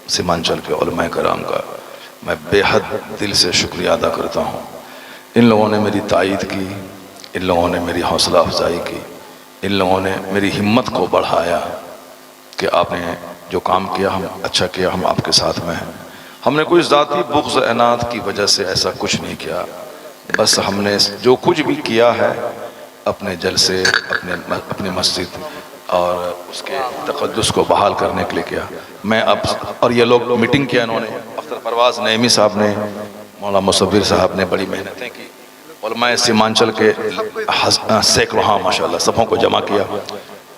सीमांचल के उलमा कराम का मैं बेहद दिल से शुक्रिया अदा करता हूँ। इन लोगों ने मेरी तायीद की, इन लोगों ने मेरी हौसला अफजाई की, इन लोगों ने मेरी हिम्मत को बढ़ाया कि आपने जो काम किया हम अच्छा किया, हम आपके साथ में हैं। हमने कोई ज़ाती बुग़्ज़ इनाद की वजह से ऐसा कुछ नहीं किया, बस हमने जो कुछ भी किया है अपने जलसे, अपनी मस्जिद और उसके तक़द्दुस को बहाल करने के लिए किया। मैं अब और ये लोग मीटिंग किया, इन्होंने अख्तर परवाज़ नईमी साहब ने, मौलाना मुसव्विर साहब ने बड़ी मेहनतें की, उलमाए सीमांचल के सैकड़ों, हाँ माशाअल्लाह, सबों को जमा किया।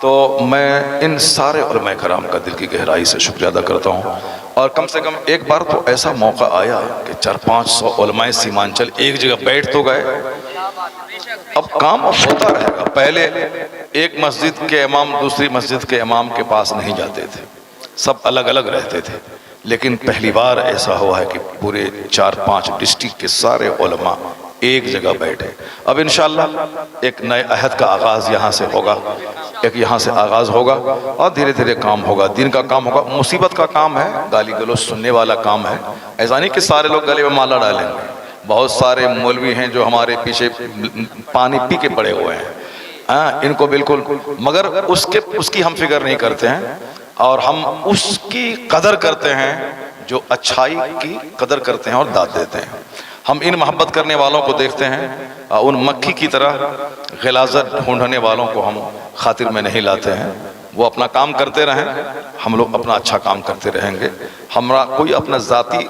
तो मैं इन सारे उलमाए कराम का दिल की गहराई से शुक्रिया अदा करता हूँ। और कम से कम एक बार तो ऐसा मौका आया कि 400-500 उलमाए सीमांचल एक जगह बैठ तो गए। अब काम होता रहेगा। पहले एक मस्जिद के इमाम दूसरी मस्जिद के इमाम के पास नहीं जाते थे, सब अलग अलग रहते थे, लेकिन पहली बार ऐसा हुआ है कि पूरे 4-5 डिस्ट्रिक्ट के सारे उलमा एक जगह बैठे। अब इंशाअल्लाह एक नए अहद का आगाज़ यहाँ से होगा, एक यहाँ से आगाज़ होगा और धीरे धीरे काम होगा, दिन का काम होगा। मुसीबत का काम है, गाली गलौज सुनने वाला काम है। ऐसा नहीं कि सारे लोग गले में माला डालेंगे। बहुत सारे मौलवी हैं जो हमारे पीछे पानी पी के पड़े हुए हैं, हाँ, इनको बिल्कुल, मगर उसकी हम फिक्र नहीं करते हैं और हम उसकी कदर करते हैं जो अच्छाई की कदर करते हैं और दाद देते हैं। हम इन मोहब्बत करने वालों को देखते हैं, उन मक्खी की तरह ग़िलाज़त ढूंढने वालों को हम खातिर में नहीं लाते हैं। वो अपना काम करते रहें, हम लोग अपना अच्छा काम करते रहेंगे। हमारा कोई अपना ज़ाती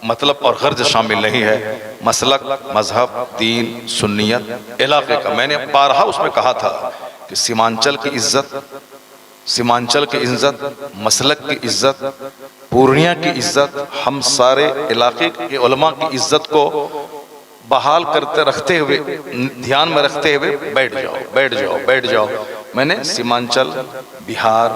मतलब और गर्ज शामिल नहीं है। मसलक, मजहब, दीन, सुन्नियत, इलाके का, मैंने बारहा उसमें कहा था कि सीमांचल की इज्जत, सीमांचल की इज्जत, मसलक की इज्जत, पूर्णिया की इज्जत, हम सारे इलाके के उलमा की इज्जत को बहाल करते रखते हुए, ध्यान में रखते हुए बैठ जाओ, बैठ जाओ, बैठ जाओ। मैंने सीमांचल, बिहार,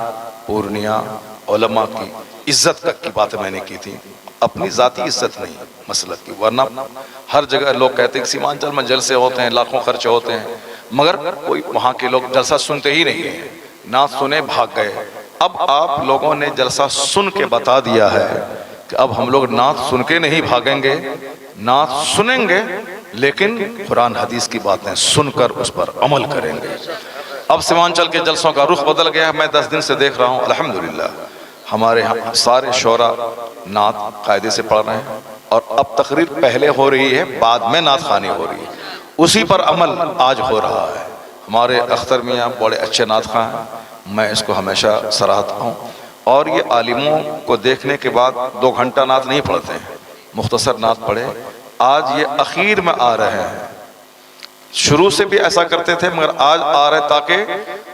पूर्णिया उलमा की इज्जत की बात मैंने की थी, अपनी ज़ाती इज्जत नहीं, मसलक की। वरना हर जगह लोग कहते हैं कि सीमांचल में जलसे होते हैं, लाखों खर्च होते हैं, मगर कोई वहाँ के लोग जलसा सुनते ही नहीं है, ना सुने भाग गए। अब आप लोगों ने जलसा सुन के बता दिया है कि अब हम लोग नात सुन के नहीं भागेंगे, नात सुनेंगे लेकिन कुरान हदीस की बातें सुनकर उस पर अमल करेंगे। अब सीमांचल के जलसों का रुख बदल गया। मैं 10 दिन से देख रहा हूँ, अल्हम्दुलिल्लाह हमारे यहाँ सारे शोरा नात कायदे से पढ़ रहे हैं और अब तकरीर पहले हो रही है, बाद में नात खानी हो रही है, उसी पर अमल आज हो रहा है। हमारे अख्तर मियाँ बड़े अच्छे नात खां हैं, मैं इसको हमेशा सराहता हूँ। और ये आलिमों को देखने के बाद 2 घंटा नात नहीं पढ़ते हैं, मुख्तसर नात पढ़े। आज ये अखीर में आ रहे हैं, शुरू से भी ऐसा करते थे मगर आज आ रहे ताकि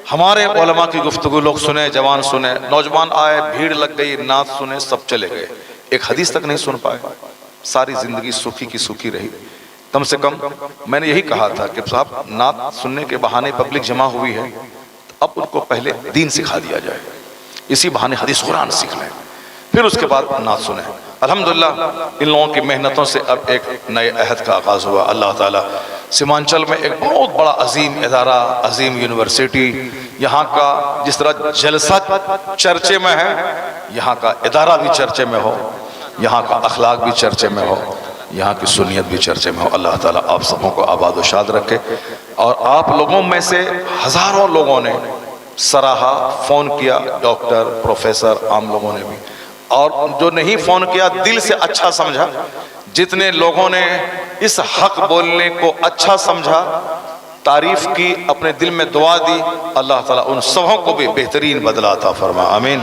हमारे उलमा की गुफ्तगू लोग सुने, जवान सुने, नौजवान आए, भीड़ लग गई, नात सुने, सब चले गए, एक हदीस तक नहीं सुन पाए, सारी जिंदगी सूखी की सूखी रही। कम से कम मैंने यही कहा था कि साहब नात सुनने के बहाने पब्लिक जमा हुई है, अब उनको पहले दीन सिखा दिया जाए, इसी बहाने हदीस कुरान सीख लें, फिर उसके बाद नात सुने। अल्हम्दुलिल्लाह इन लोगों की मेहनतों से अब एक नए अहद का आगाज़ हुआ। अल्लाह ताला सीमांचल में एक बहुत बड़ा अजीम इदारा, अजीम यूनिवर्सिटी, यहाँ का जिस तरह जलसा चर्चे में है, यहाँ का इदारा भी चर्चे में हो, यहाँ का अखलाक भी चर्चे में हो, यहाँ की सुन्नियत भी चर्चे में हो। अल्लाह ताला आप सबों को आबाद व शाद रखे। और आप लोगों में से हज़ारों लोगों ने सराहा, फ़ोन किया, डॉक्टर, प्रोफेसर, आम लोगों ने भी, और जो नहीं फ़ोन किया दिल से अच्छा समझा। जितने लोगों ने इस हक बोलने को अच्छा समझा, तारीफ की, अपने दिल में दुआ दी, अल्लाह ताला उन सबों को भी बेहतरीन बदला अता फरमा, आमीन।